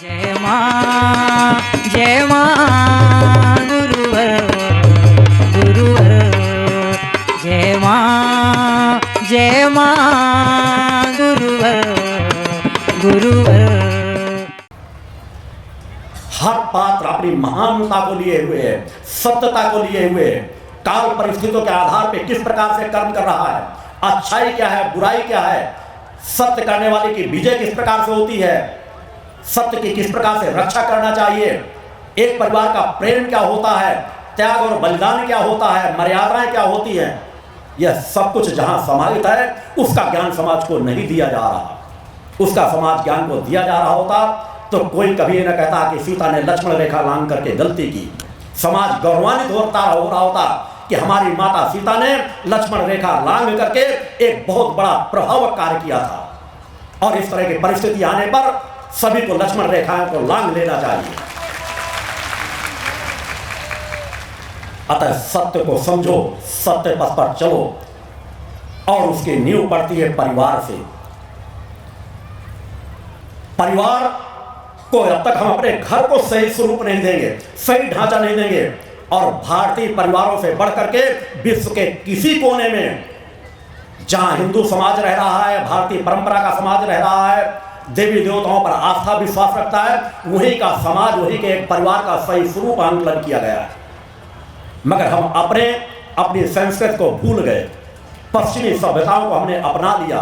जय मां गुरुवर गुरुवर जय मां गुरुवर गुरुवर। हर पात्र अपनी महानता को लिए हुए है, सत्यता को लिए हुए है, काल परिस्थितियों के आधार पर किस प्रकार से कर्म कर रहा है, अच्छाई क्या है, बुराई क्या है, सत्य करने वाले की विजय किस प्रकार से होती है, सत्य की किस प्रकार से रक्षा करना चाहिए, एक परिवार का प्रेम क्या होता है, त्याग और बलिदान क्या होता है, मर्यादाएं क्या होती हैं, यह सब कुछ जहां समाहित है उसका ज्ञान समाज को नहीं दिया जा रहा। उसका समाज ज्ञान को दिया जा रहा होता तो कोई कभी न कहता कि सीता ने लक्ष्मण रेखा लांघ करके गलती की। समाज गौरवान्वित हो रहा होता कि हमारी माता सीता ने लक्ष्मण रेखा लांघ करके एक बहुत बड़ा प्रभावक कार्य किया था। और इस तरह की परिस्थिति आने पर सभी को लक्ष्मण रेखाओं को लांघ लेना चाहिए। अतः सत्य को समझो, सत्य पथ पर चलो, और उसकी नींव पड़ती है परिवार से। परिवार को जब तक हम अपने घर को सही स्वरूप नहीं देंगे, सही ढांचा नहीं देंगे, और भारतीय परिवारों से बढ़ करके विश्व के किसी कोने में जहां हिंदू समाज रह रहा है, भारतीय परंपरा का समाज रह रहा है, देवी देवताओं पर आस्था विश्वास रखता है, वही का समाज, वही के एक परिवार का सही स्वरूप आंकलन किया गया है। मगर हम अपनी संस्कृति को भूल गए, पश्चिमी सभ्यताओं को हमने अपना लिया।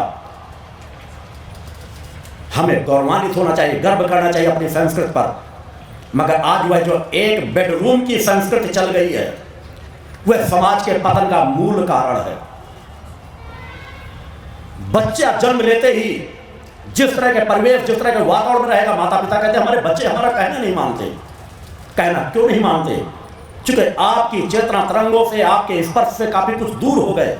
हमें गौरवान्वित होना चाहिए, गर्व करना चाहिए अपनी संस्कृति पर, मगर आज वह जो एक बेडरूम की संस्कृति चल गई है वह समाज के पतन का मूल कारण है। बच्चा जन्म लेते ही जिस तरह के परिवेश, जिस तरह के वातावरण में रहेगा, माता पिता कहते हैं हमारे बच्चे हमारा कहना नहीं मानते। कहना क्यों नहीं मानते? क्योंकि आपकी चेतना तरंगों से, आपके स्पर्श से काफी कुछ दूर हो गए।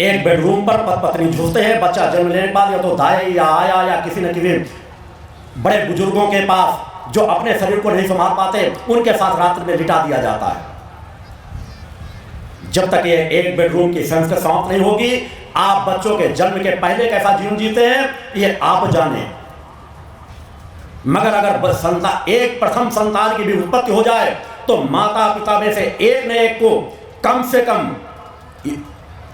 एक बेडरूम पर पति पत्नी झूलते हैं, बच्चा जन्म लेने के बाद या तो दाई या आया या किसी न किसी बड़े बुजुर्गों के पास जो अपने शरीर को नहीं संभाल पाते उनके साथ रात्रि में लिटा दिया जाता है। जब तक ये एक बेडरूम की संस्कृति समाप्त नहीं होगी, आप बच्चों के जन्म के पहले कैसा जीवन जीते हैं ये आप जाने। मगर अगर एक प्रथम संतान की भी उत्पत्ति हो जाए तो माता पिता में से एक न एक को कम से कम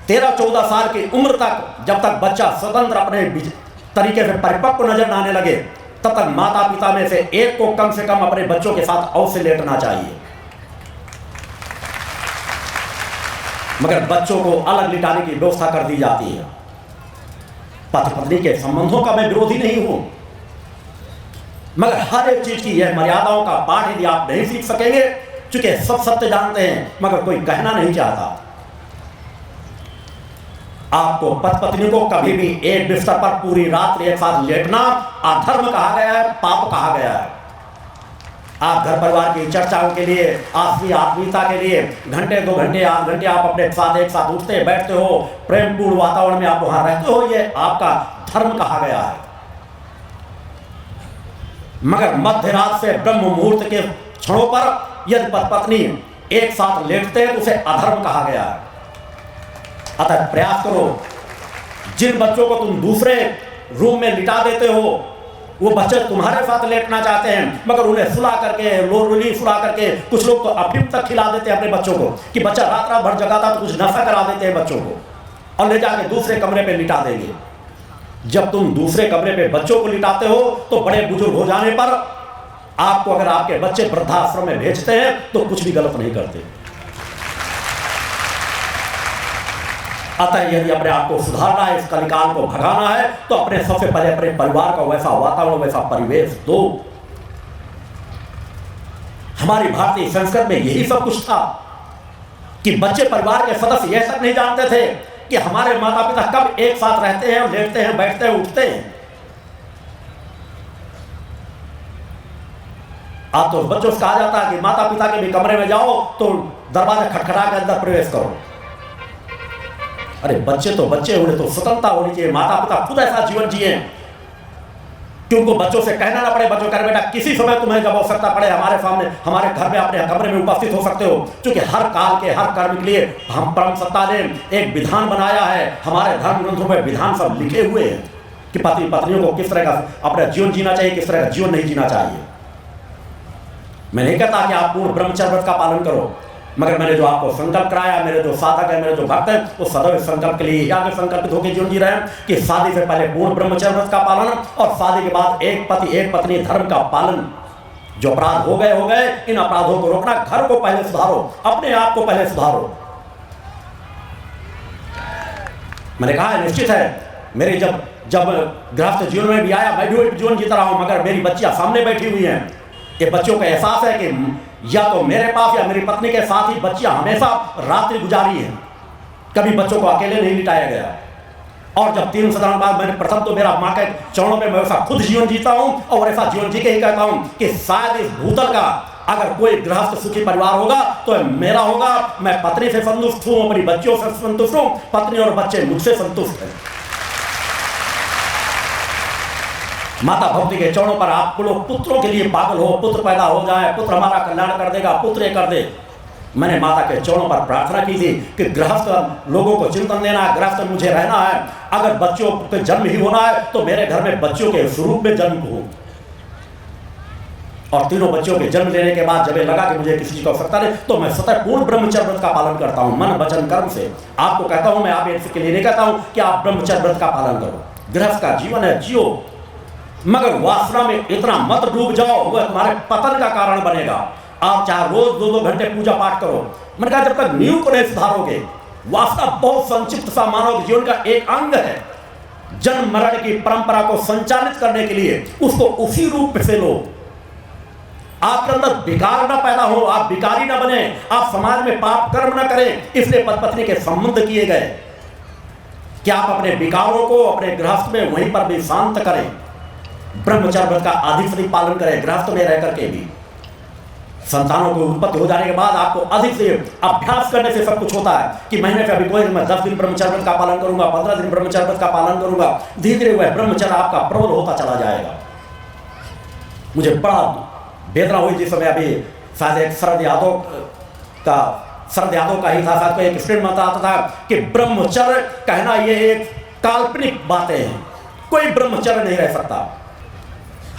13-14 साल की उम्र तक, जब तक बच्चा स्वतंत्र अपने तरीके से परिपक्व नजर आने लगे, तब तक माता पिता में से एक को कम से कम अपने बच्चों के साथ अवश्य लेटना चाहिए। मगर बच्चों को अलग लिटाने की व्यवस्था कर दी जाती है। पति पत्नी के संबंधों का मैं विरोधी नहीं हूं, मगर हर एक चीज की यह मर्यादाओं का पाठ यदि आप नहीं सीख सकेंगे, चूंकि सब सत्य जानते हैं मगर कोई कहना नहीं चाहता। आपको पति पत्नी को कभी भी एक बिस्तर पर पूरी रात एक साथ लेटना अधर्म कहा गया है, पाप कहा गया है। आप घर परिवार की चर्चाओं के लिए, आपसी आत्मीयता के लिए घंटे 2 घंटे 8 घंटे आप अपने साथ एक साथ उठते बैठते हो, प्रेमपूर्ण वातावरण में आप वहां रहते हो, ये आपका धर्म कहा गया है। मगर मध्य रात से ब्रह्म मुहूर्त के क्षणों पर यदि पति पत्नी एक साथ लेटते हैं तो उसे अधर्म कहा गया है। अतः प्रयास करो, जिन बच्चों को तुम दूसरे रूम में लिटा देते हो वो बच्चे तुम्हारे साथ लेटना चाहते हैं, मगर उन्हें सुला करके, लोरी सुला करके, कुछ लोग तो अफीम तक खिला देते हैं अपने बच्चों को कि बच्चा रात भर जगाता तो कुछ नशा करा देते हैं बच्चों को और ले जाके दूसरे कमरे पे लिटा देंगे। जब तुम दूसरे कमरे पे बच्चों को लिटाते हो तो बड़े बुजुर्ग हो जाने पर आपको, अगर आपके बच्चे वृद्धाश्रम में भेजते हैं तो कुछ भी गलत नहीं करते। अतः यदि अपने आप को सुधारना है, इस कलिकाल को भगाना है, तो अपने सबसे पहले अपने परिवार का वैसा वातावरण, वैसा परिवेश दो। हमारी भारतीय संस्कृति में यही सब कुछ था कि बच्चे परिवार के सदस्य यह तक नहीं जानते थे कि हमारे माता पिता कब एक साथ रहते हैं, लेटते हैं, बैठते हैं, उठते हैं। आप तो बच्चों से कहा जाता है कि माता पिता के भी कमरे में जाओ तो दरवाजा खटखटा के अंदर प्रवेश करो। अरे बच्चे तो बच्चे, उन्हें तो स्वतंत्रता होनी चाहिए। माता पिता खुद ऐसा जीवन जिए कि उनको बच्चों से कहना ना पड़े, बच्चों कह बेटा किसी समय तुम्हें जब आवश्यकता पड़े हमारे सामने, हमारे घर में, अपने कमरे में उपस्थित हो सकते हो। क्योंकि हर काल के हर कर्म के लिए हम परम सत्ता ने एक विधान बनाया है। हमारे धर्म ग्रंथों में विधान सब लिखे हुए हैं कि पति पत्नियों को किस तरह का अपना जीवन जीना चाहिए, किस तरह का जीवन नहीं जीना चाहिए। मैं नहीं कहता कि आप पूर्ण ब्रह्मचर्य व्रत का पालन करो, मगर मैंने जो आपको संकल्प कराया, मेरे जो साधक है, मेरे जो भक्त है, वो सदैव संकल्प के लिए आगे संकल्पित होकर जीवन जी रहे हैं कि शादी से पहले पूर्ण ब्रह्मचर्य व्रत का पालन और शादी के बाद एक पति एक पत्नी धर्म का पालन। जो अपराध हो गए, इन अपराधों को रोकना, घर को पहले सुधारो, अपने आप को पहले सुधारो। मैंने कहा है निश्चित है, मेरे जब गृहस्थ जीवन में भी आया, मैं भी जीवन जीता रहा हूं, मगर मेरी बच्चियां सामने बैठी हुई हैं। ये बच्चों का एहसास है कि या तो मेरे पास या मेरी पत्नी के साथ ही बच्चियां हमेशा रात्रि गुजारी हैं, कभी बच्चों को अकेले नहीं लिटाया गया। और जब 3 साल बाद मैंने प्रथम तो मेरा माँ के चरणों में मैं वैसा खुद जीवन जीता हूं और ऐसा जीवन जी के ही कहता हूं कि शायद इस भूतल का अगर कोई गृहस्थ सुखी परिवार होगा तो मेरा होगा। मैं पत्नी से संतुष्ट हूं, अपनी बच्चियों से संतुष्ट हूं, पत्नी और बच्चे मुझसे संतुष्ट हैं। माता भक्ति के चरणों पर आप लोग पुत्रों के लिए पागल हो, पुत्र पैदा हो जाए, पुत्र हमारा कल्याण कर देगा, पुत्र ये कर दे। मैंने माता के चरणों पर प्रार्थना की थी कि गृहस्थ लोगों को चिंतन देना है, गृहस्थ मुझे रहना है, अगर बच्चों के जन्म ही होना है तो मेरे घर में बच्चों के स्वरूप में जन्म हो। और तीनों बच्चों के जन्म लेने के बाद जब लगा कि मुझे किसी चीज की आवश्यकता नहीं, तो मैं सतत पूर्ण ब्रह्मचर्य व्रत का पालन करता हूं, मन वचन कर्म से। आपको कहता हूं, मैं आप इसके लिए नहीं कहता हूं कि आप ब्रह्मचर्य व्रत का पालन करो। गृहस्थ का जीवन है, जियो, मगर वासना में इतना मत डूब जाओ, वह तुम्हारे पतन का कारण बनेगा। आप चाहे रोज 2-2 घंटे पूजा पाठ करो, मैंने कहा जब तक नींव को नहीं सुधारोगे, वासना बहुत संक्षिप्त सा मानव जीवन का एक अंग है। जन्म मरण की परंपरा को संचालित करने के लिए उसको उसी रूप से लो। आपके अंदर विकार ना पैदा हो, आप विकारी ना बने, आप समाज में पाप कर्म ना करें, इसलिए पति पत्नी के संबंध किए गए कि आप अपने विकारों को अपने गृहस्थ में वहीं पर भी शांत करें। ब्रह्मचर्य व्रत का अधिक से अधिक पालन करें, गृहस्थ में रह करके भी। संतानों को उत्पत्ति हो जाने के बाद आपको अधिक से अभ्यास करने से सब कुछ होता है कि महीने पे अभी कोई मैं 10 दिन ब्रह्मचर्य व्रत का पालन करूंगा, 15 दिन ब्रह्मचर्य व्रत का पालन करूंगा, धीरे धीरे वह ब्रह्मचर्य आपका प्रबल होता चला जाएगा। मुझे बड़ा वेदना हुई जिस समय अभी शायद एक शरद यादव का ही था, शायद एक स्क्रीन में आता था कि ब्रह्मचर्य कहना ये एक काल्पनिक बातें हैं, कोई ब्रह्मचर्य नहीं रह सकता।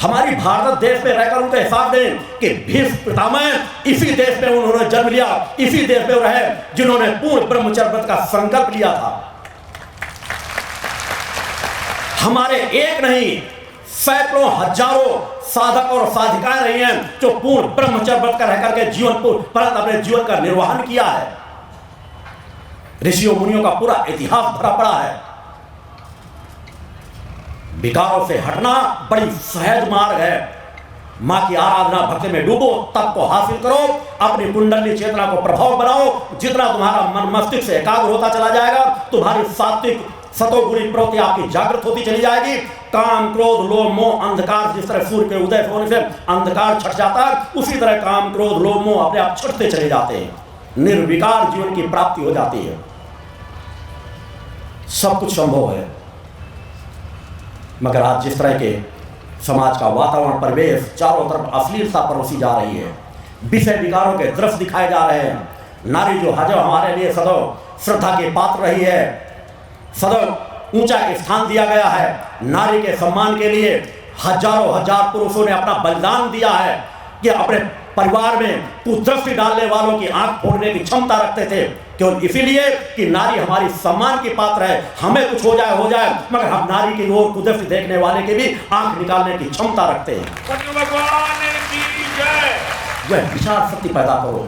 हमारी भारत देश में रहकर उनको एहसास दें कि भीष्म पितामह इसी देश में उन्होंने जन्म लिया, इसी देश में रहे जिन्होंने पूर्ण ब्रह्मचर्य व्रत का संकल्प लिया था। हमारे एक नहीं सैकड़ों हजारों साधक और साधिकाएं रही हैं जो पूर्ण ब्रह्मचर्य व्रत का रह करके अपने जीवन का निर्वहन किया है। ऋषियों मुनियों का पूरा इतिहास भरा पड़ा है। विकारों से हटना बड़ी सहज मार्ग है। मां की आराधना भक्ति में डूबो, तप को हासिल करो, अपनी कुंडली चेतना को प्रभाव बनाओ। जितना तुम्हारा मन मस्तिष्क से एकाग्र होता चला जाएगा, तुम्हारी सात्विक सतोगुणी प्रवृत्ति आपकी जागृत होती चली जाएगी। काम क्रोध लोभ मोह अंधकार, जिस तरह सूर्य के उदय होने से अंधकार छट जाता है, उसी तरह काम क्रोध लोभ मोह अपने आप छटते चले जाते हैं। निर्विकार जीवन की प्राप्ति हो जाती है। सब कुछ संभव है, मगर आज जिस तरह के समाज का वातावरण परिवेश चारों तरफ अश्लीलता परोसी जा रही है, विषय विकारों के दृश्य दिखाए जा रहे हैं। नारी जो हमारे लिए सदैव श्रद्धा के पात्र रही है, सदैव ऊंचा स्थान दिया गया है। नारी के सम्मान के लिए हजारों हजार पुरुषों ने अपना बलिदान दिया है कि अपने परिवार में कुदृष्टि डालने वालों की आंख फोड़ने की क्षमता रखते थे, केवल इसीलिए कि नारी हमारी सम्मान की पात्र है। हमें कुछ हो जाए, मगर हम नारी की ओर कुदृष्टि देखने वाले की भी आंख निकालने की क्षमता रखते हैं। वह विचार शक्ति पैदा करो,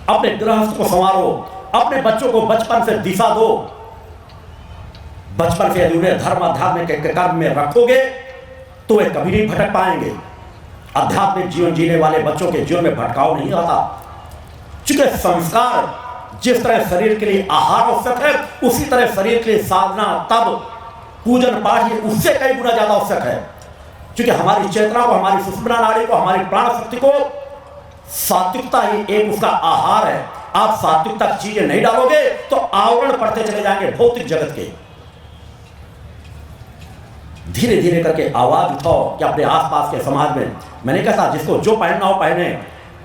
अपने गृहस्थ को संवारो, अपने बच्चों को बचपन से दिशा दो। बचपन से यदि उन्हें धर्म अध्यात्म के कर्म में रखोगे तो वे कभी नहीं भटक पाएंगे। आध्यात्मिक जीवन जीने वाले बच्चों के जीवन में भटकाव नहीं आता, चूंकि संस्कार जिस तरह शरीर के लिए आहार आवश्यक है, उसी तरह शरीर के लिए साधना तप पूजन पाठ उससे कई गुना ज्यादा आवश्यक है। क्योंकि हमारी चेतना को, हमारी सुषुम्ना नाड़ी को, हमारी प्राण शक्ति को सात्विकता ही एक उसका आहार है। आप सात्विकता की चीजें नहीं डालोगे तो आवरण पड़ते चले जाएंगे भौतिक जगत के। धीरे धीरे करके आवाज उठाओ कि अपने आसपास के समाज में, मैंने कहा जिसको जो पहनना हो पहने,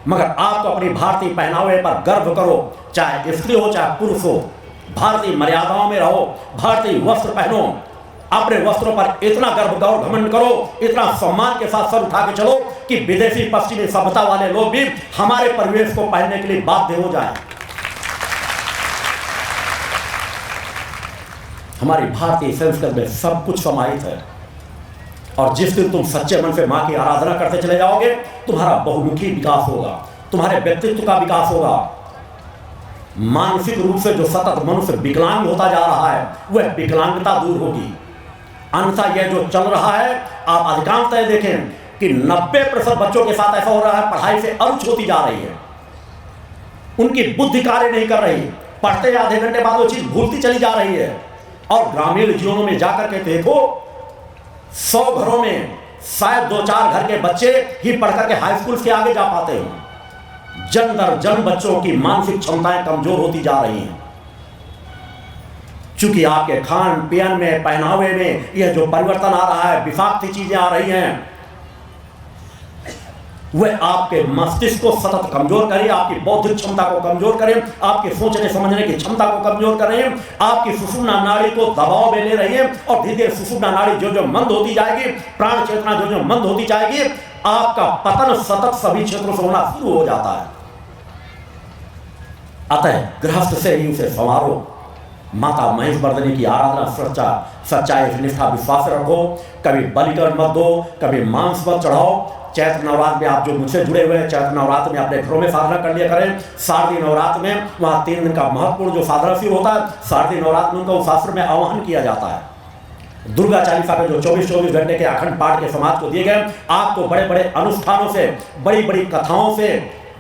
मगर आप तो अपनी भारतीय पहनावे पर गर्व करो, चाहे स्त्री हो चाहे पुरुष हो। भारतीय मर्यादाओं में रहो, भारतीय वस्त्र पहनो, अपने वस्त्रों पर इतना गर्व गौर घमंड करो, इतना सम्मान के साथ सर उठा के चलो कि विदेशी पश्चिमी सभ्यता वाले लोग भी हमारे परिवेश को पहनने के लिए बाध्य हो जाएं। हमारी भारतीय संस्कृति में सब कुछ समाहित है, और जिस दिन तुम सच्चे मन से मां की आराधना करते चले जाओगे, तुम्हारा बहुमुखी विकास होगा, तुम्हारे व्यक्तित्व का विकास होगा। मानसिक रूप से जो सतत मनुष्य विकलांग होता जा रहा है, वह विकलांगता दूर होगी। अन्यथा यह जो चल रहा है, आप अधिकांशतः देखें कि 90% बच्चों के साथ ऐसा हो रहा है, पढ़ाई से अरुचि होती जा रही है, उनकी बुद्धि कार्य नहीं कर रही, पढ़ते आधे घंटे बाद वो चीज भूलती चली जा रही है। और ग्रामीण जीवनों में जाकर के देखो, 100 घरों में शायद 2-4 घर के बच्चे ही पढ़कर के हाई स्कूल के आगे जा पाते हैं। जन दर जन बच्चों की मानसिक क्षमताएं कमजोर होती जा रही हैं, चूंकि आपके खान पीन में, पहनावे में यह जो परिवर्तन आ रहा है, विषाक्त चीजें आ रही हैं, वह आपके मस्तिष्क को सतत कमजोर करे, आपकी बौद्धिक क्षमता को कमजोर करे, आपके सोचने समझने की क्षमता को कमजोर करे, आपकी सुषुम्ना नाड़ी को दबाव में ले रही है, और धीरे धीरे सुषुम्ना नाड़ी जो जो मंद होती जाएगी, प्राण चेतना जो जो मंद होती जाएगी, आपका पतन सतत सभी क्षेत्रों से होना शुरू हो जाता है। अतः गृहस्थ से ही उसे संवारो, माता महेश वर्धनी की आराधना सच्चाई निष्ठा विश्वास रखो, कभी बलिकरण मत दो, कभी मांस मत चढ़ाओ। चैत्र नवरात्र में आप जो मुझसे जुड़े हुए हैं, चैत्र नवरात्र में अपने घरों में साधना कर लिया करें। शारदीय नवरात्र में वहाँ 3 दिन का महत्वपूर्ण जो साधना शुरू होता है, शारदीय नवरात्र में उनका उस शास्त्र में आह्वान किया जाता है। दुर्गा चालीसा के जो 24-24 घंटे के अखंड पाठ के समाज को दिए गए, आपको बड़े बड़े अनुष्ठानों से, बड़ी बड़ी कथाओं से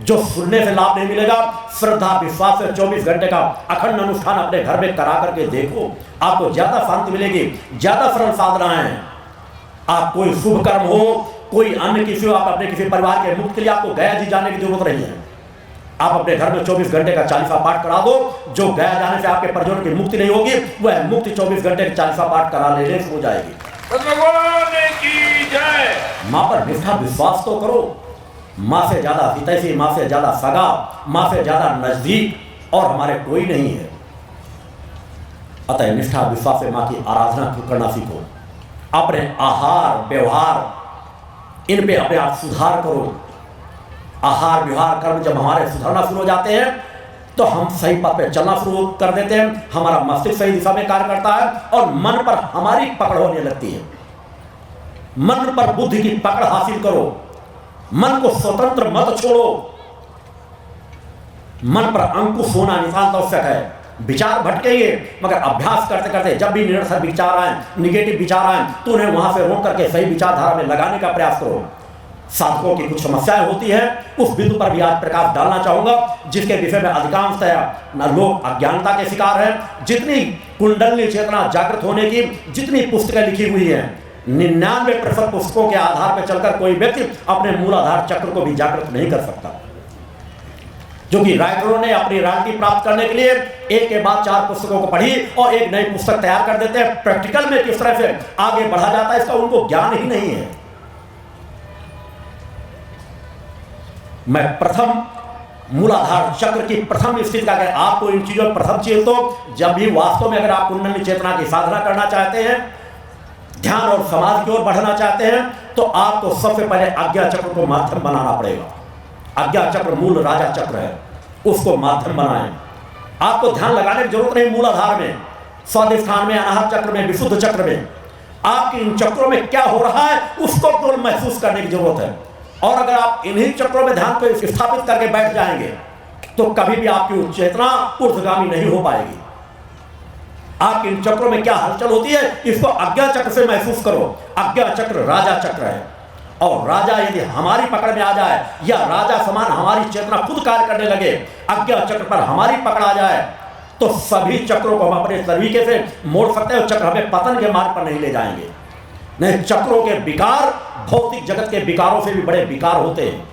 जो सुनने से लाभ नहीं मिलेगा, श्रद्धा विश्वास से 24 घंटे का अखंड अनुष्ठान अपने घर में करा करके देखो, आपको ज्यादा शांति मिलेगी, ज्यादा सरल साधनाएं। आप कोई शुभ कर्म हो, कोई अन्य किसी हो, आप अपने किसी परिवार के मुक्त के लिए आपको गया जी जाने की जरूरत नहीं है। आप अपने घर में 24 घंटे का चालीसा पाठ करा दो, जो गया जाने से आपके परिजनों की मुक्ति नहीं होगी, वह मुक्ति 24 घंटे का चालीसा पाठ करा लेने से हो जाएगी। भगवान की जय। मां पर निष्ठा विश्वास तो करो। मां से ज्यादा हितैषी, मां से ज्यादा सगा, मां से ज्यादा नजदीक और हमारे कोई नहीं है। अतः निष्ठा विश्वास से मां की आराधना करना सीखो। अपने आहार व्यवहार इन पे अपने आप सुधार करो। आहार व्यवहार कर्म जब हमारे सुधरना शुरू हो जाते हैं, तो हम सही पथ पे चलना शुरू कर देते हैं, हमारा मस्तिष्क सही दिशा में कार्य करता है, और मन पर हमारी पकड़ होने लगती है। मन पर बुद्धि की पकड़ हासिल करो, मन को स्वतंत्र मत छोड़ो। मन पर अंकुश होना नितांत आवश्यक है। विचार भटकेंगे, मगर अभ्यास करते करते जब भी निरर्थक विचार आए, निगेटिव विचार आए, तो उन्हें वहां से रोक करके सही विचारधारा में लगाने का प्रयास करो। साधकों की कुछ समस्याएं होती है, उस बिंदु पर भी आज प्रकाश डालना चाहूंगा, जिसके विषय में अधिकांशतः लोग अज्ञानता के शिकार हैं। जितनी कुंडली चेतना जागृत होने की जितनी पुस्तकें लिखी हुई हैं, 99% पुस्तकों के आधार पर चलकर कोई व्यक्ति अपने मूलाधार चक्र को भी जागृत नहीं कर सकता। जो कि राइटरों ने अपनी रॉयल्टी प्राप्त करने के लिए एक के बाद 4 पुस्तकों को पढ़ी और एक नई पुस्तक तैयार कर देते हैं। प्रैक्टिकल में किस तरह से आगे बढ़ा जाता है, इसका उनको ज्ञान ही नहीं है। मैं प्रथम मूलाधार चक्र की प्रथम स्थिति का, अगर आपको इन चीजों प्रथम चीज, तो जब भी वास्तव में अगर आप कुंडली चेतना की साधना करना चाहते हैं, ध्यान और समाधि की ओर बढ़ना चाहते हैं, तो आपको सबसे पहले आज्ञा चक्र को माध्यम बनाना पड़ेगा। आज्ञा चक्र मूल राजा चक्र है, उसको माध्यम बनाएं। आपको ध्यान लगाने की जरूरत नहीं मूलाधार में, स्वाधिष्ठान में, अनाहत चक्र में, विशुद्ध चक्र में। आपके इन चक्रों में क्या हो रहा है उसको केवल महसूस करने की जरूरत है। और अगर आप इन्हीं चक्रों में ध्यान को स्थापित करके बैठ जाएंगे, तो कभी भी आपकी चेतना ऊर्ध्वगामी नहीं हो पाएगी। आपके इन चक्रों में क्या हलचल होती है, इसको आज्ञा चक्र से महसूस करो। आज्ञा चक्र राजा चक्र है, और राजा यदि हमारी पकड़ में आ जाए, या राजा समान हमारी चेतना खुद कार्य करने लगे, आज्ञा चक्र पर हमारी पकड़ आ जाए, तो सभी चक्रों को हम अपने तरीके से मोड़ सकते हैं। चक्र हमें पतन के मार्ग पर नहीं ले जाएंगे। नहीं, चक्रों के विकार भौतिक जगत के विकारों से भी बड़े विकार होते हैं।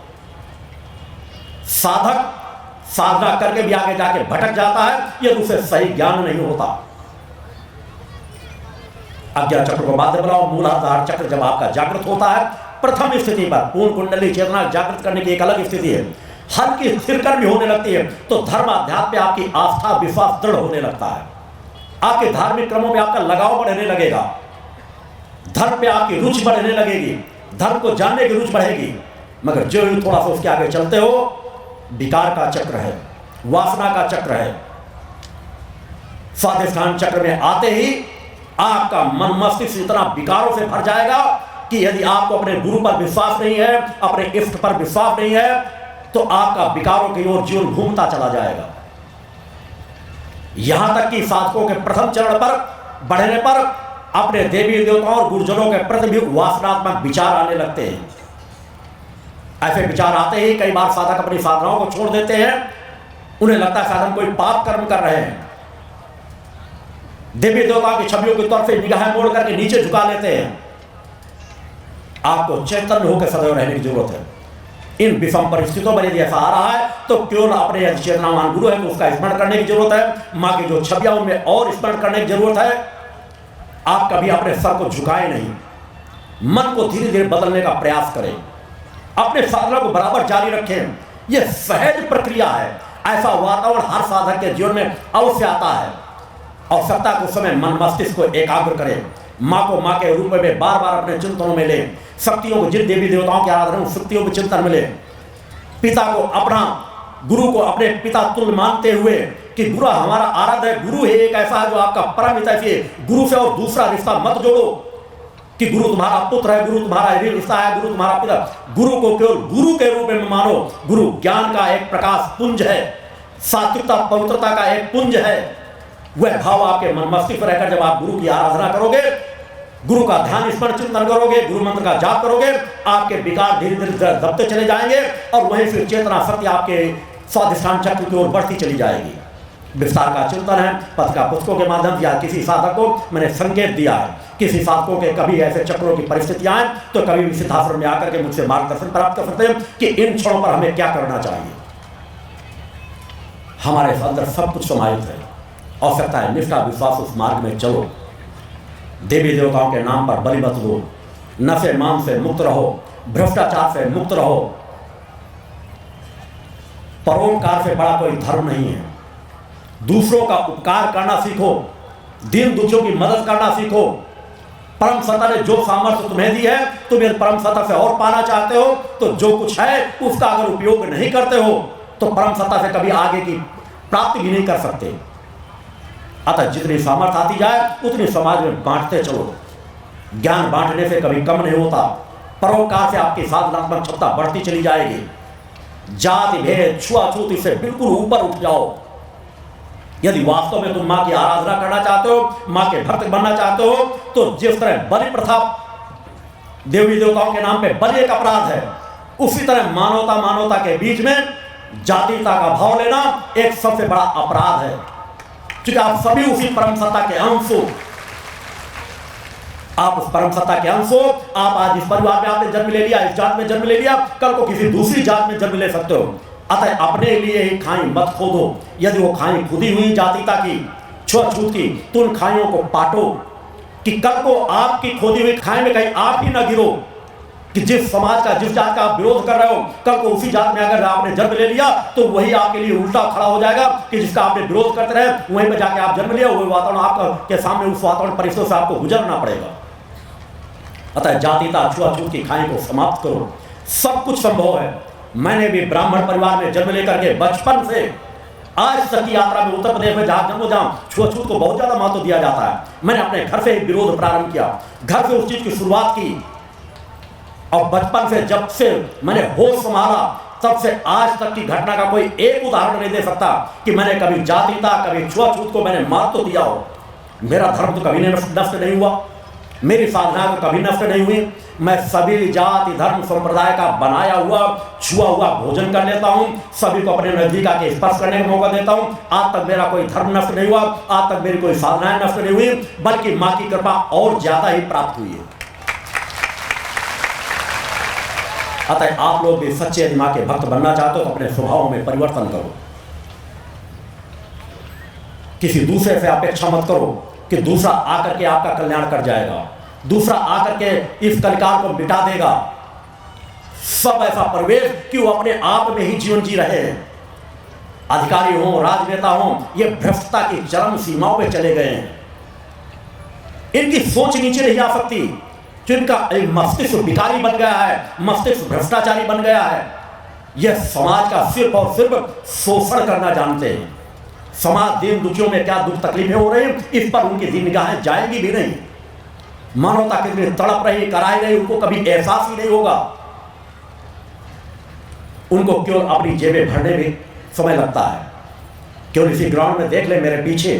साधक साधना करके भी आगे जाके भटक जाता है, यदि उसे सही ज्ञान नहीं होता। आज्ञा चक्र को माध्यम बनाओ। मूलाधार चक्र जब आपका जागृत होता है, प्रथम स्थिति पर पूर्ण कुंडली चेतना जागृत करने की एक अलग स्थिति है, हल्की स्थिरकर भी होने लगती है, तो धर्म अध्यात्म पे आपकी आस्था विश्वास दृढ़ होने लगता है। आपके धार्मिक क्रमों में आपका लगाव बढ़ने लगेगा। धर्म पे आपकी रुचि बढ़ने लगेगी, धर्म को जानने की रुचि बढ़ेगी। मगर जो ही थोड़ा सा उसके आगे चलते हो, विकार का चक्र है, वासना का चक्र है। स्वाधिष्ठान चक्र में आते ही आपका मन मस्तिष्क इतना विकारों से भर जाएगा कि यदि आपको अपने गुरु पर विश्वास नहीं है, अपने इष्ट पर विश्वास नहीं है, तो आपका विकारों की ओर जीवन घूमता चला जाएगा। यहां तक कि साधकों के प्रथम चरण पर बढ़ने पर अपने देवी देवताओं और गुरुजनों के प्रति भी वासनात्मक विचार आने लगते हैं। ऐसे विचार आते ही कई बार साधक अपनी साधनाओं को छोड़ देते हैं। उन्हें लगता है शायद हम कोई पाप कर्म कर रहे हैं। देवी देवताओं की छवियों की तरफ से निगाहें मोड़ करके नीचे झुका लेते हैं। आपको चैतन्य होकर सदैव रहने की जरूरत है। इन विषम परिस्थितियों में यदि ऐसा आ रहा है तो केवल अपने यदि चेतनावान गुरु है तो उसका स्मरण करने की जरूरत है। माँ की जो छवियां उनमें और स्मरण करने की जरूरत है। आप कभी अपने सर को झुकाए नहीं, मन को धीरे धीरे बदलने का प्रयास करें, अपने साधना को बराबर जारी रखें। यह सहज प्रक्रिया है। ऐसा वातावरण हर साधक के जीवन में अवश्य आता है। आवश्यकता को समय मन मस्तिष्क को एकाग्र करें। माँ को माँ के रूप में बार बार अपने चिंतनों में लें। शक्तियों को, जिन देवी देवताओं की आराधना शक्तियों के चिंतन में लें। पिता को अपना, गुरु को अपने पिता तुल्य मानते हुए कि गुरु हमारा आराध्य है, गुरु है एक ऐसा है जो आपका परम हित है। गुरु से और दूसरा रिश्ता मत जोड़ो कि गुरु तुम्हारा पुत्र है, गुरु तुम्हारा रिश्ता है, गुरु तुम्हारा पिता। गुरु को केवल गुरु के रूप में मानो। गुरु ज्ञान का एक प्रकाश पुंज है, सात्विकता पवित्रता का एक पुंज है। वह भाव आपके मन मस्तिष्क पर रहकर जब आप गुरु की आराधना करोगे, गुरु का ध्यान स्मरण चिंतन करोगे, गुरु मंत्र का जाप करोगे, आपके विकार धीरे धीरे दबते चले जाएंगे और वहीं फिर चेतना शक्ति आपके स्वाधिष्ठान चक्र की ओर बढ़ती चली जाएगी। विस्तार का चिंतन है पथ का पुस्तकों के माध्यम से। या किसी साधक को मैंने संकेत दिया है, किसी साधकों के कभी ऐसे चक्रों की परिस्थितियां आए तो कभी भी सिद्धाश्रम में आकर के मुझसे मार्गदर्शन प्राप्त कर सकते हैं कि इन क्षणों पर हमें क्या करना चाहिए। हमारे अंदर सब कुछ समाहित है। आवश्यकता है निष्ठा विश्वास उस मार्ग में चलो। देवी देवताओं के नाम पर बलि मत दो, नशे मान से मुक्त रहो, भ्रष्टाचार से मुक्त रहो। परोपकार से बड़ा कोई धर्म नहीं है। दूसरों का उपकार करना सीखो, दीन दुखियों की मदद करना सीखो। परम सत्ता ने जो सामर्थ्य तुम्हें दी है, तुम यदि परम सत्ता से और पाना चाहते हो तो जो कुछ है उसका अगर उपयोग नहीं करते हो तो परम सत्ता से कभी आगे की प्राप्ति भी नहीं कर सकते। अतः जितनी सामर्थ्य आती जाए उतनी समाज में बांटते चलो। ज्ञान बांटने से कभी कम नहीं होता। परोपकार से आपकी साधनात्मक क्षमता बढ़ती चली जाएगी। जाति भेद छुआछूत से बिल्कुल ऊपर उठ जाओ। यदि वास्तव में तुम माँ की आराधना करना चाहते हो, माँ के भक्त बनना चाहते हो, तो जिस तरह बलि प्रथा देवी देवताओं के नाम पे बलि एक अपराध है, उसी तरह मानवता के बीच में जातीयता का भाव लेना एक सबसे बड़ा अपराध है। क्योंकि आप सभी उसी परम सत्ता के अंश हो। आप उस परम सत्ता के अंश हो। आप आज इस परिवार में आपने जन्म ले लिया, इस जात में जन्म ले लिया, कल को किसी दूसरी जात में जन्म ले सकते हो। अतः अपने लिए ही खाई मत खोदो। यदि वो खाई खुदी हुई जातीयता की, छुआछूत की, तो उन खाइयों को पाटो कि कल को आपकी खोदी हुई खाई में कहीं आप ही न गिरो। कि जिस समाज का, जिस जात का आप विरोध कर रहे हो, कल को उसी जात में अगर आपने जन्म ले लिया तो वही आपके लिए उल्टा खड़ा हो जाएगा कि जिसका आपने विरोध करते रहे, वहीं पर जाके आप जन्म लिया, वही वातावरण आपका के सामने, उस वातावरण परिस्थितियों से आपको गुजरना पड़ेगा। अतः जातीयता छुआछूत की खाई को समाप्त करो। सब कुछ संभव है। मैंने भी ब्राह्मण परिवार में जन्म लेकर के बचपन से आज तक की यात्रा में उत्तर प्रदेश में जहां जन्मो जहां छुआछूत को बहुत ज्यादा महत्व दिया जाता है। मैंने अपने घर से विरोध प्रारंभ किया, घर से उस चीज की शुरुआत की। और बचपन से जब से मैंने होश संभाला तब से आज तक की घटना का कोई एक उदाहरण नहीं दे सकता कि मैंने कभी जातीयता, कभी छुआछूत को मैंने महत्व दिया हो। मेरा धर्म तो कभी नष्ट नहीं हुआ, मेरी साधना तो कभी नष्ट नहीं हुई। मैं सभी जाति धर्म संप्रदाय का बनाया हुआ छुआ हुआ भोजन कर लेता हूँ। सभी को अपने नजदीक आके स्पर्श करने का मौका देता हूँ। आज तक मेरा कोई धर्म नष्ट नहीं हुआ, आज तक मेरी कोई साधनाएं नष्ट नहीं हुई, बल्कि माँ की कृपा और ज्यादा ही प्राप्त हुई है। अतः आप लोग भी सच्चे यदि माँ के भक्त बनना चाहते हो तो अपने स्वभाव में परिवर्तन करो। किसी दूसरे से अपेक्षा मत करो कि दूसरा आकर के आपका कल्याण कर जाएगा, दूसरा आकर के इस कलिकाल को मिटा देगा। सब ऐसा प्रवेश कि वो अपने आप में ही जीवन जी रहे हैं। अधिकारी हो, राजनेता हो, ये भ्रष्टता की चरम सीमाओं पे चले गए हैं। इनकी सोच नीचे नहीं आ सकती। जिनका एक मस्तिष्क विकारी बन गया है, मस्तिष्क भ्रष्टाचारी बन गया है, यह समाज का सिर्फ और सिर्फ शोषण करना जानते हैं। समाज दीन दुखियों में क्या दुख तकलीफें हो रही हैं, इस पर उनकी निगाहें जाएंगी भी नहीं। मानवता के लिए तड़प रही, कराई रही, उनको कभी एहसास ही नहीं होगा। उनको केवल अपनी जेबें भरने में समय लगता है। केवल इसी ग्राउंड में देख ले मेरे पीछे,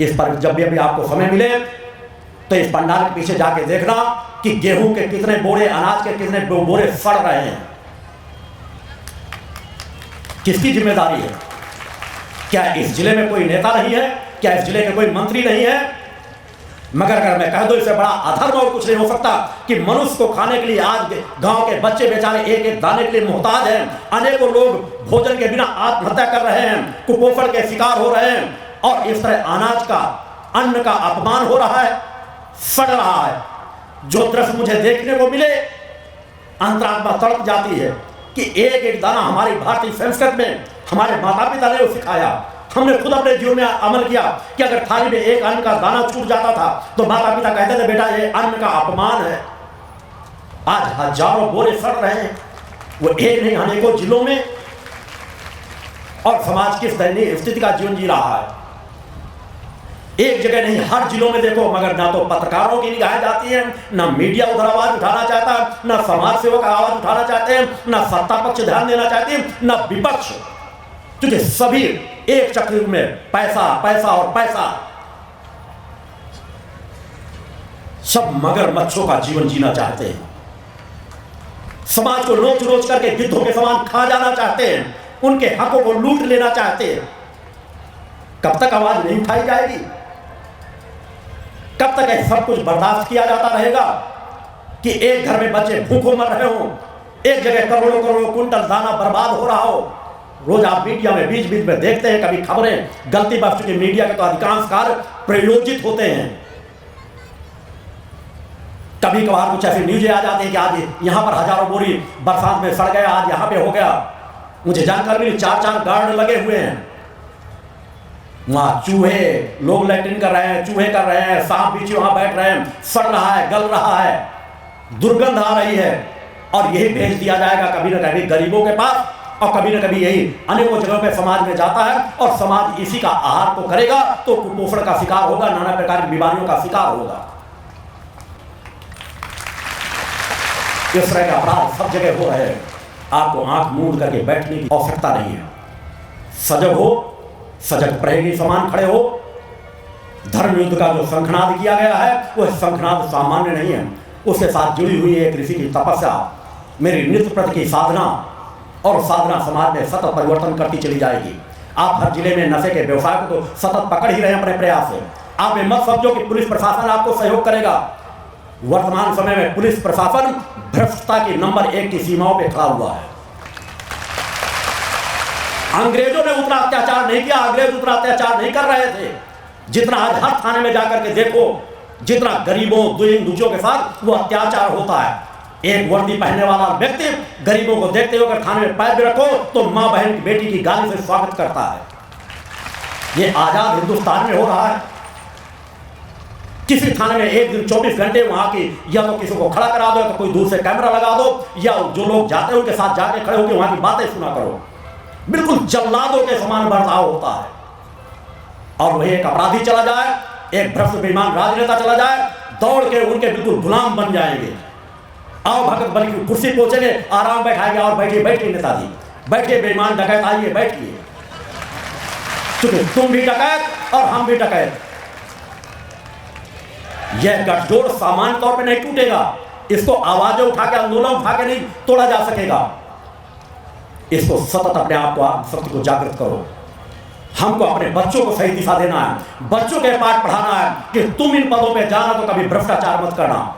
इस पर जब भी आपको समय मिले तो इस पंडाल के पीछे जाके देखना कि गेहूं के कितने बोरे, अनाज के कितने बोरे सड़ रहे हैं। किसकी जिम्मेदारी है? क्या इस जिले में कोई नेता नहीं है? क्या इस जिले के कोई मंत्री नहीं है? मगर अगर मैं कह दूं इससे बड़ा अधर्म और कुछ नहीं हो सकता कि मनुष्य को खाने के लिए आज गांव के बच्चे बेचारे एक एक दाने के लिए मोहताज हैं। अनेकों लोग भोजन के बिना आत्महत्या कर रहे हैं, कुपोषण के शिकार हो रहे हैं, और इस तरह अनाज का, अन्न का अपमान हो रहा है, सड़ रहा है। जो दृश्य मुझे देखने को मिले, अंतरात्मा तड़प जाती है कि एक एक दाना हमारी भारतीय संस्कृति में हमारे माता पिता ने सिखाया, हमने खुद अपने जीवन में अमल किया कि अगर थाली में एक अन्न का दाना छूट जाता था तो माता पिता कहते थे बेटा ये अन्न का अपमान है। आज हजारों बोरे सड़ रहे हैं, वो एक नहीं अनेकों जिलों में, और समाज किस दयनीय स्थिति का जीवन जी रहा है। एक जगह नहीं, हर जिलों में देखो, मगर ना तो पत्रकारों की निगाहें जाती हैं, ना मीडिया उधर आवाज उठाना चाहता, ना समाज सेवक आवाज उठाना चाहते हैं, ना सत्ता पक्ष ध्यान देना चाहते हैं, ना विपक्ष, क्योंकि सभी एक चक्र में पैसा पैसा और पैसा, सब मगरमच्छों का जीवन जीना चाहते हैं। समाज को नोच नोच करके गिद्धों के समान खा जाना चाहते हैं, उनके हकों को लूट लेना चाहते हैं। कब तक आवाज नहीं उठाई जाएगी? कब तक ऐसा सब कुछ बर्दाश्त किया जाता रहेगा कि एक घर में बच्चे भूखों मर रहे हों, एक जगह करोड़ों करोड़ों कुंटल दाना बर्बाद हो रहा हो? रोज आप मीडिया में बीच बीच में देखते हैं, कभी खबरें गलती बस चुकी, मीडिया के तो अधिकांश कार्य प्रयोजित होते हैं। कभी कभार कुछ ऐसी न्यूज़ आ जाती है कि आज यहां पर हजारों बोरी बरसात में सड़ गया, आज यहां पे हो गया। मुझे जानकारी मिली 4-4 गार्ड लगे हुए हैं वहां, चूहे, लोग लैट्रिन कर रहे हैं, चूहे कर रहे हैं, सांप बिच्छू वहां बैठ रहे हैं, सड़ रहा है, गल रहा है, दुर्गंध आ रही है, और यही भेज दिया जाएगा कभी न कभी गरीबों के पास, और कभी न कभी यही अनेकों जगहों पे समाज में जाता है, और समाज इसी का आहार तो करेगा, तो कुपोषण का शिकार होगा, नाना प्रकार की बीमारियों का शिकार होगा। इस तरह के अपराध सब जगह हो रहे हैं। आपको आंख मूंद करके बैठने की आवश्यकता नहीं है। सजग हो, सजग प्रहरी समान खड़े हो। धर्म युद्ध का जो शंखनाद किया गया है वह शंखनाद सामान्य नहीं है, उसके साथ जुड़ी हुई एक ऋषि की तपस्या, मेरी नित्य प्रति की साधना, और साधना समाज में सतत परिवर्तन करती चली जाएगी। आप हर जिले में नशे के व्यवसाय को तो सतत पकड़ ही रहे हैं अपने प्रयास से। आप ये मत समझो कि पुलिस प्रशासन आपको सहयोग करेगा। वर्तमान समय में पुलिस प्रशासन भ्रष्टता की नंबर 1 की सीमाओं पे खड़ा हुआ है। अंग्रेजों ने उतना अत्याचार नहीं किया, अंग्रेज उतना अत्याचार नहीं कर रहे थे जितना आज हर थाने में जाकर के देखो, जितना गरीबों दुखियों के साथ वो अत्याचार होता है। एक वर्दी पहनने वाला व्यक्ति गरीबों को देखते हुए अगर थाने में पैर भी रखो तो मां बहन की बेटी की गाली से स्वागत करता है। ये आजाद हिंदुस्तान में हो रहा है। किसी थाने में एक दिन 24 घंटे वहां की या तो किसी को खड़ा करा दो, या तो कोई दूर से कैमरा लगा दो, या जो लोग जाते हैं उनके साथ जाके खड़े होकर वहां की बातें सुना करो। बिल्कुल जल्लादों के समान बर्ताव होता है। और वही एक अपराधी चला जाए, एक भ्रष्ट बेईमान राजनेता चला जाए, दौड़ के उनके बिल्कुल गुलाम बन जाएंगे। आओ भगत बल की कुर्सी पहुंचेंगे, आराम बैठाएंगे, और बैठिए बैठिए नेताजी, बैठिए बेईमान डकैत, आइए बैठिए, क्योंकि तुम भी डकैत और हम भी डकैत। यह गठजोड़ सामान्य तौर पर नहीं टूटेगा, इसको आवाजें उठा के, आंदोलन उठा के नहीं तोड़ा जा सकेगा। इसको सतत अपने आप को, शक्ति को जागृत करो। हमको अपने बच्चों को सही दिशा देना है, बच्चों के पाठ पढ़ाना है कि तुम इन पदों पे जाना तो कभी भ्रष्टाचार मत करना।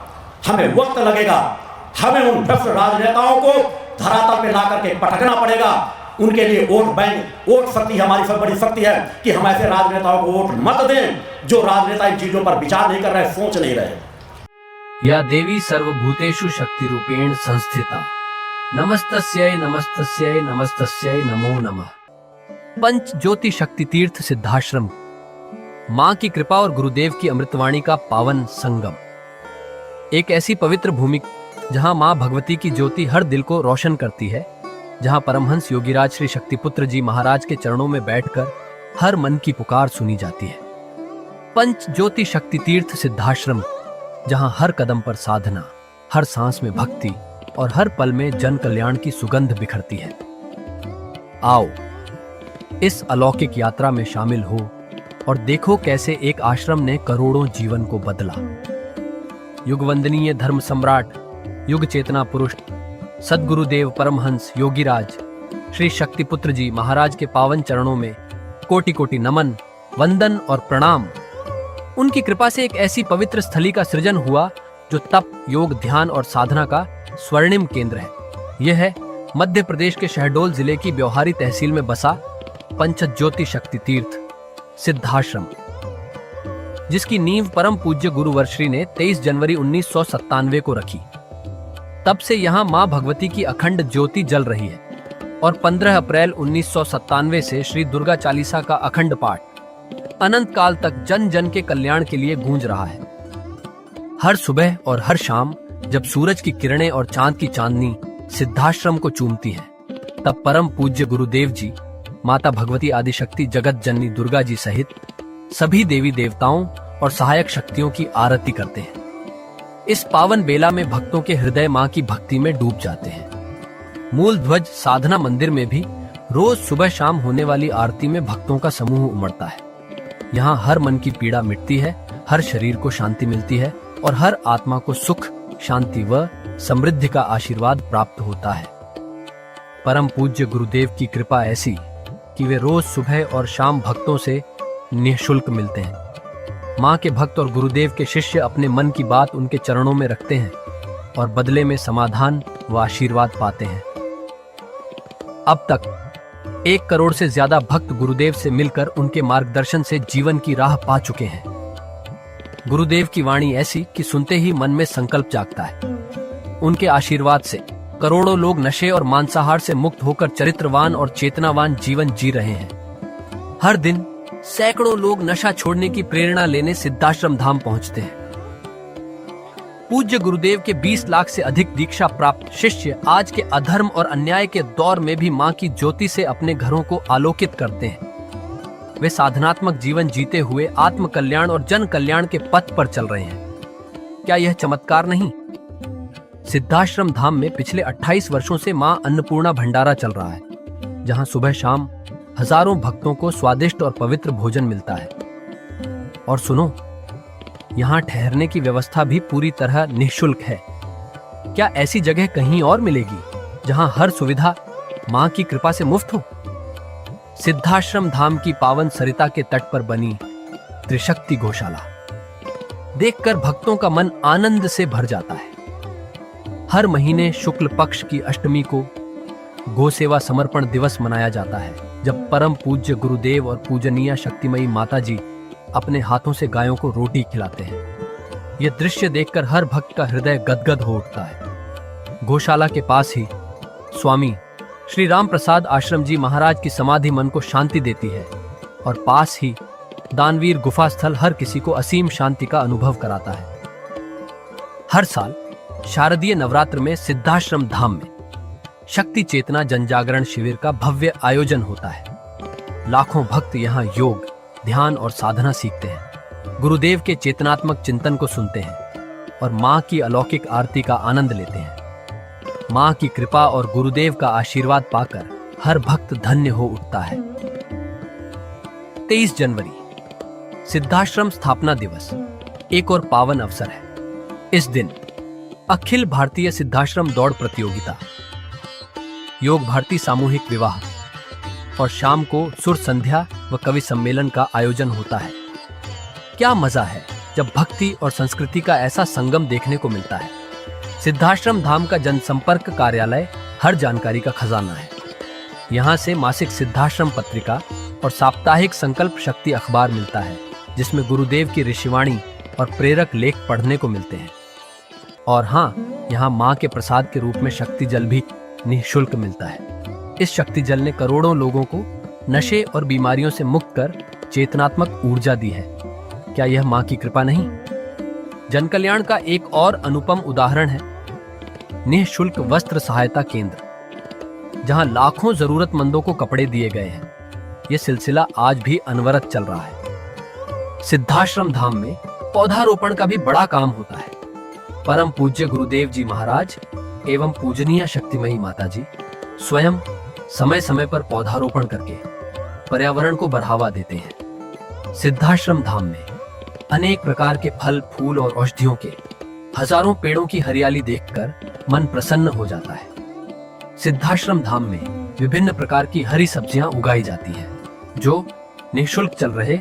हमें वक्त लगेगा, हमें उन भ्रष्ट राजनेताओं को धरातल पे ला करके पटकना पड़ेगा। उनके लिए वोट बैंक, वोट शक्ति हमारी सब बड़ी शक्ति है कि हम ऐसे राजनेताओं को वोट मत दें जो राजनेता इन चीजों पर विचार नहीं कर रहे, सोच नहीं रहे। या देवी सर्वभूतेषु शक्ति रूपेण संस्थिता, नमस्तस्यै नमस्तस्यै नमस्तस्यै नमो नमः। पंच ज्योति शक्ति तीर्थ सिद्धाश्रम, मां की कृपा और गुरुदेव की अमृतवाणी का पावन संगम। एक ऐसी पवित्र भूमि जहां मां भगवती की ज्योति हर दिल को रोशन करती है, जहां परमहंस योगीराज श्री शक्तिपुत्र जी महाराज के चरणों में बैठकर हर मन की पुकार सुनी जाती है। पंच ज्योति शक्ति तीर्थ सिद्धाश्रम, जहां हर कदम पर साधना, हर सांस में भक्ति और हर पल में जन कल्याण की सुगंध बिखरती है। आओ इस अलौकिक यात्रा में शामिल हो और देखो कैसे एक आश्रम ने करोड़ों जीवन को बदला। युगवंदनीय धर्म सम्राट, युग चेतना पुरुष सद्गुरुदेव परमहंस योगीराज श्री शक्तिपुत्र जी महाराज के पावन चरणों में कोटि कोटि नमन, वंदन और प्रणाम। उनकी कृपा से एक ऐसी पवित्र स्थली का सृजन हुआ जो तप, योग, ध्यान और साधना का स्वर्णिम केंद्र है। यह है मध्य प्रदेश के शहडोल जिले की ब्योहारी तहसील में बसा पंचज्योति शक्ति तीर्थ सिद्धाश्रम, जिसकी नींव परम पूज्य गुरुवर्श्री ने 23 जनवरी 1997 को रखी। तब से यहाँ मां भगवती की अखंड ज्योति जल रही है और 15 अप्रैल 1997 से श्री दुर्गा चालीसा का अखंड पाठ अनंत काल तक जन जन के कल्याण के लिए गूंज रहा है। हर सुबह और हर शाम जब सूरज की किरणें और चांद की चांदनी सिद्धाश्रम को चूमती हैं, तब परम पूज्य गुरुदेव जी माता भगवती आदिशक्ति जगत जननी दुर्गा जी सहित सभी देवी देवताओं और सहायक शक्तियों की आरती करते हैं। इस पावन बेला में भक्तों के हृदय मां की भक्ति में डूब जाते हैं। मूल ध्वज साधना मंदिर में भी रोज सुबह शाम होने वाली आरती में भक्तों का समूह उमड़ता है। यहाँ हर मन की पीड़ा मिटती है, हर शरीर को शांति मिलती है और हर आत्मा को सुख, शांति व समृद्धि का आशीर्वाद प्राप्त होता है। परम पूज्य गुरुदेव की कृपा ऐसी कि वे रोज सुबह और शाम भक्तों से निःशुल्क मिलते हैं। मां के भक्त और गुरुदेव के शिष्य अपने मन की बात उनके चरणों में रखते हैं और बदले में समाधान व आशीर्वाद पाते हैं। अब तक 1 करोड़ से ज्यादा भक्त गुरुदेव से मिलकर उनके मार्गदर्शन से जीवन की राह पा चुके हैं। गुरुदेव की वाणी ऐसी कि सुनते ही मन में संकल्प जागता है। उनके आशीर्वाद से करोड़ों लोग नशे और मांसाहार से मुक्त होकर चरित्रवान और चेतनावान जीवन जी रहे हैं। हर दिन सैकड़ों लोग नशा छोड़ने की प्रेरणा लेने सिद्धाश्रम धाम पहुंचते हैं। पूज्य गुरुदेव के 20 लाख से अधिक दीक्षा प्राप्त शिष्य आज के अधर्म और अन्याय के दौर में भी मां की ज्योति से अपने घरों को आलोकित करते हैं। वे साधनात्मक जीवन जीते हुए आत्म कल्याण और जन कल्याण के पथ पर चल रहे हैं। क्या यह चमत्कार नहीं? सिद्धाश्रम धाम में पिछले 28 वर्षों से मां अन्नपूर्णा भंडारा चल रहा है, जहां सुबह शाम हजारों भक्तों को स्वादिष्ट और पवित्र भोजन मिलता है। और सुनो, यहाँ ठहरने की व्यवस्था भी पूरी तरह निःशुल्क है। क्या ऐसी जगह कहीं और मिलेगी जहां हर सुविधा मां की कृपा से मुफ्त हो? सिद्धाश्रम धाम की पावन सरिता के तट पर बनी त्रिशक्ति गौशाला देखकर भक्तों का मन आनंद से भर जाता है। हर महीने शुक्ल पक्ष की अष्टमी को गौ सेवा समर्पण दिवस मनाया जाता है, जब परम पूज्य गुरुदेव और पूजनीय शक्तिमयी माता जी अपने हाथों से गायों को रोटी खिलाते हैं। यह दृश्य देखकर हर भक्त का हृदय गदगद हो उठता है। गौशाला के पास ही स्वामी श्री राम प्रसाद आश्रम जी महाराज की समाधि मन को शांति देती है और पास ही दानवीर गुफा स्थल हर किसी को असीम शांति का अनुभव कराता है। हर साल शारदीय नवरात्र में सिद्धाश्रम धाम में शक्ति चेतना जनजागरण शिविर का भव्य आयोजन होता है। लाखों भक्त यहाँ योग, ध्यान और साधना सीखते हैं, गुरुदेव के चेतनात्मक चिंतन को सुनते हैं और मां की अलौकिक आरती का आनंद लेते हैं। मां की कृपा और गुरुदेव का आशीर्वाद पाकर हर भक्त धन्य हो उठता है। 23 जनवरी सिद्धाश्रम स्थापना दिवस एक और पावन अवसर है। इस दिन अखिल भारतीय सिद्धाश्रम दौड़ प्रतियोगिता, योग भारती सामूहिक विवाह और शाम को सुर संध्या व कवि सम्मेलन का आयोजन होता है। क्या मजा है जब भक्ति और संस्कृति का ऐसा संगम देखने को मिलता है। सिद्धाश्रम धाम का जनसंपर्क कार्यालय हर जानकारी का खजाना है। यहाँ से मासिक सिद्धाश्रम पत्रिका और साप्ताहिक संकल्प शक्ति अखबार मिलता है, जिसमें गुरुदेव की ऋषिवाणी और प्रेरक लेख पढ़ने को मिलते हैं। और हाँ, यहाँ माँ के प्रसाद के रूप में शक्ति जल भी निःशुल्क मिलता है। इस शक्ति जल ने करोड़ों लोगों को नशे और बीमारियों से मुक्त कर चेतनात्मक ऊर्जा दी है। क्या यह माँ की कृपा नहीं? जनकल्याण का एक और अनुपम उदाहरण है निःशुल्क वस्त्र सहायता केंद्र, जहां लाखों जरूरतमंदों को कपड़े दिए गए हैं। यह सिलसिला आज भी अनवरत चल रहा है। सिद्धाश्रम धाम में पौधारोपण का भी बड़ा काम होता है। परम पूज्य गुरुदेव जी महाराज एवं पूजनीय शक्तिमयी माता जी स्वयं समय समय पर पौधारोपण करके पर्यावरण को बढ़ावा देते हैं। सिद्धाश्रम धाम में अनेक प्रकार के फल, फूल और औषधियों के हजारों पेड़ों की हरियाली देखकर मन प्रसन्न हो जाता है। सिद्धाश्रम धाम में विभिन्न प्रकार की हरी सब्जियां उगाई जाती हैं, जो निःशुल्क चल रहे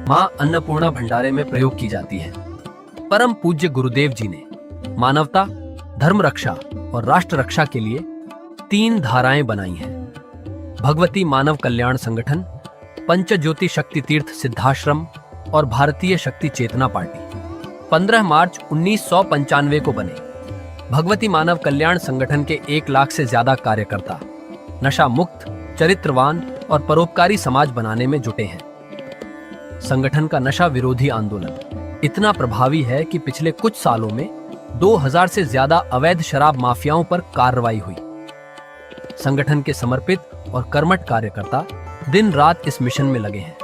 मां अन्नपूर्णा भंडारे में प्रयोग की जाती है। परम पूज्य गुरुदेव जी ने मानवता, धर्म रक्षा और राष्ट्र रक्षा के लिए 3 धाराएं बनाई हैं। भगवती मानव कल्याण संगठन, पंचज्योति शक्ति तीर्थ सिद्धाश्रम और भारतीय शक्ति चेतना पार्टी 15 मार्च 1995 को बने। भगवती मानव कल्याण संगठन के 1 लाख से ज्यादा कार्यकर्ता नशा मुक्त, चरित्रवान और परोपकारी समाज बनाने में जुटे हैं। संगठन का नशा विरोधी आंदोलन इतना प्रभावी है कि पिछले कुछ सालों में 2000 से ज्यादा अवैध शराब माफियाओं पर कार्रवाई हुई। संगठन के समर्पित और कर्मठ कार्यकर्ता दिन रात इस मिशन में लगे हैं।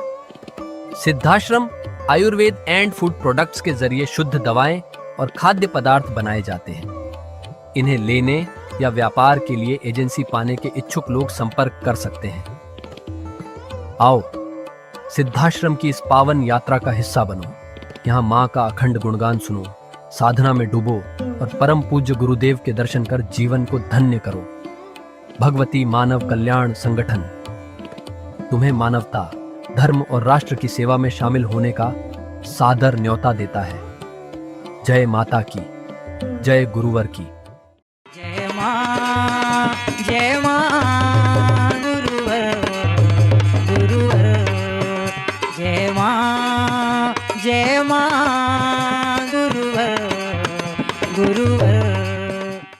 Siddhashram Ayurveda and food products के जरिए शुद्ध दवाएं और खाद्य पदार्थ बनाए जाते हैं। इन्हें लेने या व्यापार के लिए एजेंसी पाने के इच्छुक लोग संपर्क कर सकते हैं। आओ सिद्धाश्रम की इस पावन यात्रा का हिस्सा बनो। यहाँ माँ का अखंड गुणगान सुनो, साधना में डूबो और परम पूज्य गुरुदेव के दर्शन कर जीवन को धन्य करो। भगवती मानव कल्याण संगठन तुम्हें मानवता, धर्म और राष्ट्र की सेवा में शामिल होने का सादर न्योता देता है। जय माता की, जय गुरुवर की। जय मां, जय मां, गुरुवर, गुरुवर, जय मां, जय मां।